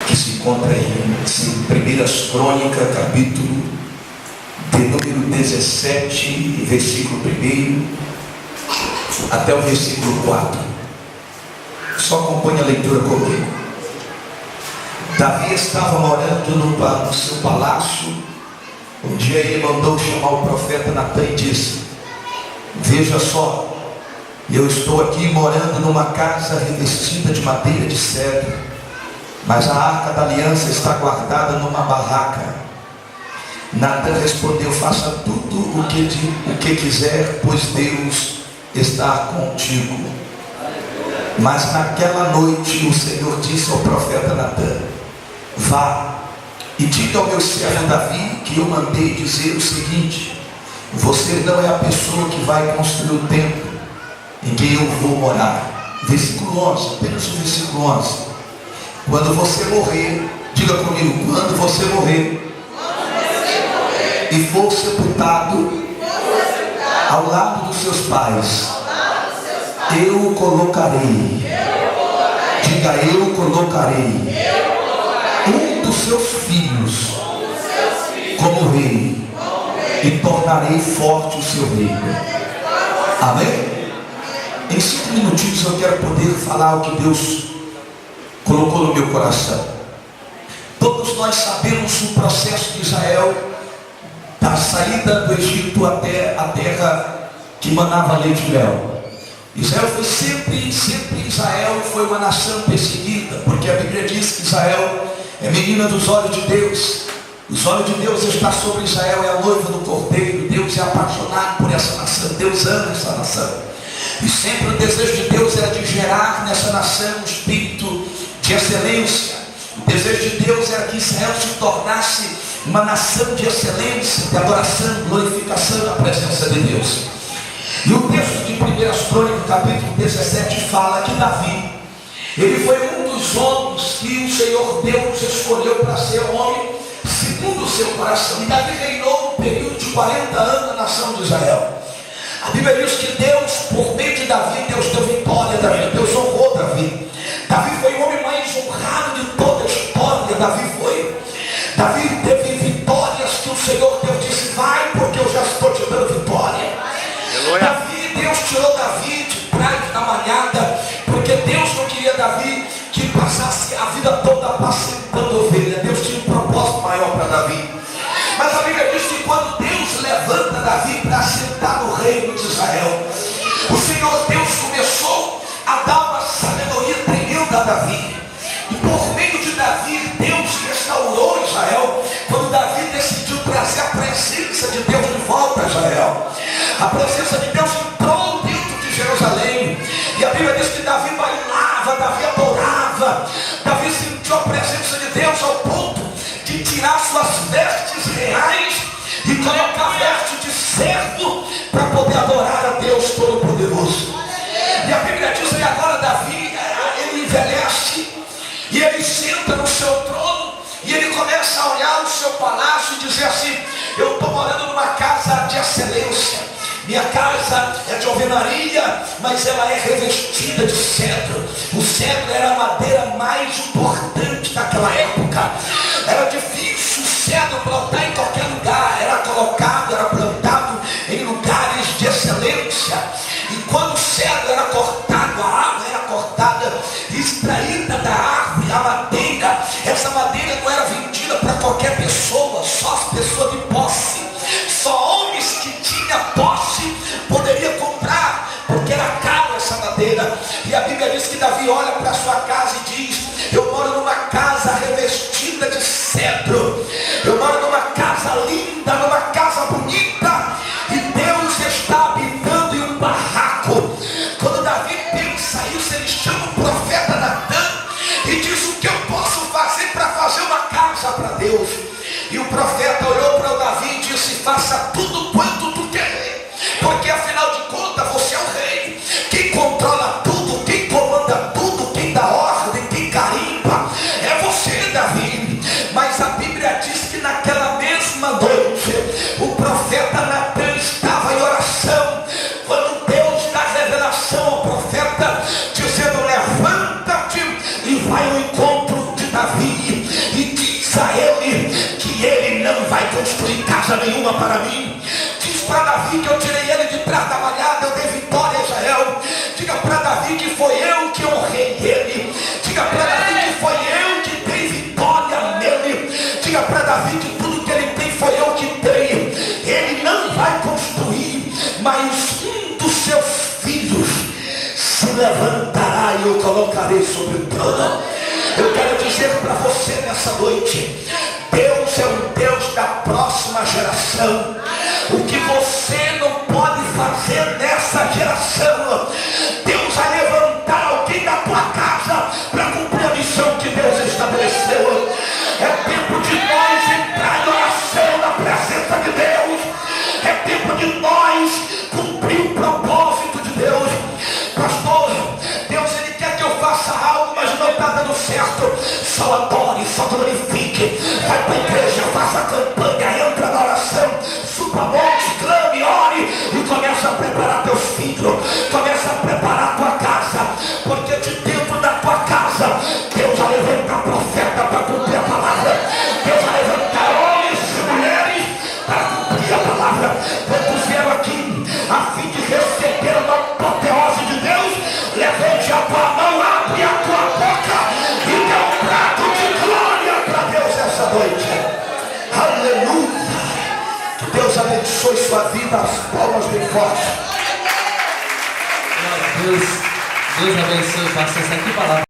que se encontra em 1 Crônicas, capítulo de número 17, versículo 1 até o versículo 4. Só acompanhe a leitura comigo. Davi estava morando no seu palácio. Um dia ele mandou chamar o profeta Natã e disse: veja só, eu estou aqui morando numa casa revestida de madeira de cedro, mas a arca da aliança está guardada numa barraca. Natã respondeu: faça tudo o que quiser, pois Deus está contigo. Mas naquela noite o Senhor disse ao profeta Natã: vá e diga ao meu servo Davi que eu mandei dizer o seguinte: você não é a pessoa que vai construir o templo em que eu vou morar. Versículo 11, apenas o versículo 11. Quando você morrer, diga comigo, quando você morrer e for sepultado ao lado dos seus pais, eu o colocarei. Diga, eu colocarei um dos seus filhos como rei, e tornarei forte o seu reino. Amém? Em 5 minutinhos eu quero poder falar o que Deus colocou no meu coração. Todos nós sabemos o processo de Israel, da saída do Egito até a terra que manava leite e mel. Israel foi sempre Israel foi uma nação perseguida, porque a Bíblia diz que Israel é menina dos olhos de Deus. Os olhos de Deus estão sobre Israel, é a noiva do Cordeiro. Deus é apaixonado por essa nação, Deus ama essa nação. E sempre o desejo de Deus era de gerar nessa nação um espírito de excelência. O desejo de Deus era que Israel se tornasse uma nação de excelência, de adoração, glorificação da presença de Deus. E o texto de 1 Crônicas, capítulo 17, fala que Davi, ele foi um dos homens que o Senhor Deus escolheu para ser homem segundo o seu coração. E Davi reinou um período de 40 anos na nação de Israel. A Bíblia diz que Deus, por meio de Davi, Deus deu vitória a Davi, Deus honrou Davi. Davi foi o homem mais honrado de toda a história. Davi teve vitórias que o Senhor Deus disse: vai, porque eu já estou te dando vitória. Deus tirou Davi de trás da manhada, porque Deus não queria Davi que passasse a vida toda apacentando ovelha. Deus tinha um propósito maior para Davi. Mas a Bíblia diz que quando Deus levanta Davi para sentar no reino de Israel, o Senhor Deus começou a dar uma sabedoria tremenda a Davi. E por meio de Davi, Deus restaurou Israel, quando Davi decidiu trazer a presença de Deus de volta a Israel. A presença de Deus entrou dentro de Jerusalém. E a Bíblia diz que Davi bailava, Davi adorava. Davi sentiu a presença de Deus ao ponto de tirar suas vestes reais e colocar vestes de servo para poder adorar a Deus Todo-Poderoso. E a Bíblia diz que agora Davi, ele envelhece e ele senta no seu trono e ele começa a olhar o seu palácio e dizer assim: eu estou morando numa casa de excelência. Minha casa é de alvenaria, mas ela é revestida de cedro. O cedro era a madeira mais importante daquela época. Era difícil o cedro plantar em qualquer lugar. Era colocado, era plantado em lugares de excelência. E quando o cedro era cortado, a árvore era cortada, extraída da árvore, a madeira. Essa madeira não era vendida para qualquer pessoa, só as pessoas de posse. Só homens que tinham posse poderia comprar, porque era caro essa madeira. E a Bíblia diz que Davi olha para sua casa e diz: eu moro numa casa revestida de cedro, eu moro numa casa linda, numa casa bonita, e Deus está habitando em um barraco. Quando Davi pensa isso, ele chama o profeta Natã e diz: o que eu posso fazer para fazer uma casa para Deus? E o profeta olhou para o Davi e disse: faça tudo quanto tu quer, porque afinal de contas você é o rei. Quem controla tudo, quem comanda tudo, quem dá ordem, quem carimba é você, Davi. Mas a Bíblia diz que naquela mesma noite o profeta Natã estava em oração, quando Deus dá revelação ao profeta, dizendo: levanta-te e vai ao encontro de Davi. e diz a ele que ele não vai construir casa nenhuma para mim. Diz para Davi que eu tirei ele de trás da malhada, eu dei vitória a Israel. Diga para Davi que foi eu que honrei ele. Diga para Davi que foi eu que dei vitória nele. Diga para Davi que tudo que ele tem foi eu que dei. Ele não vai construir, mas um dos seus filhos se levantará e eu colocarei sobre o trono. Eu quero dizer para você nessa noite: Deus é o Deus da próxima geração. O que você não pode fazer nessa geração, Deus vai levantar alguém da tua casa para cumprir a missão que Deus estabeleceu. É tempo de nós entrar em oração na presença de Deus. É tempo de nós cumprir o propósito de Deus. Pastor, Deus ele quer que eu faça algo, mas não está dando certo. Só adore, só glorifique. Vai para a igreja, faça campanha, entra na oração, suba monte, clame, ore e começa a preparar teus filhos. Começa a preparar a tua casa, porque de dentro da tua casa Deus vai levantar profeta para cumprir a palavra. Deus vai levantar homens e mulheres para cumprir a palavra. Quantos vieram aqui a fim de receber uma apoteose de Deus? Levante a tua mão, abre a tua boca e dê um prato de glória para Deus essa noite. Aleluia. Que Deus abençoe sua vida. As palmas bem fortes. Deus abençoe, pastor. Essa aqui palavra.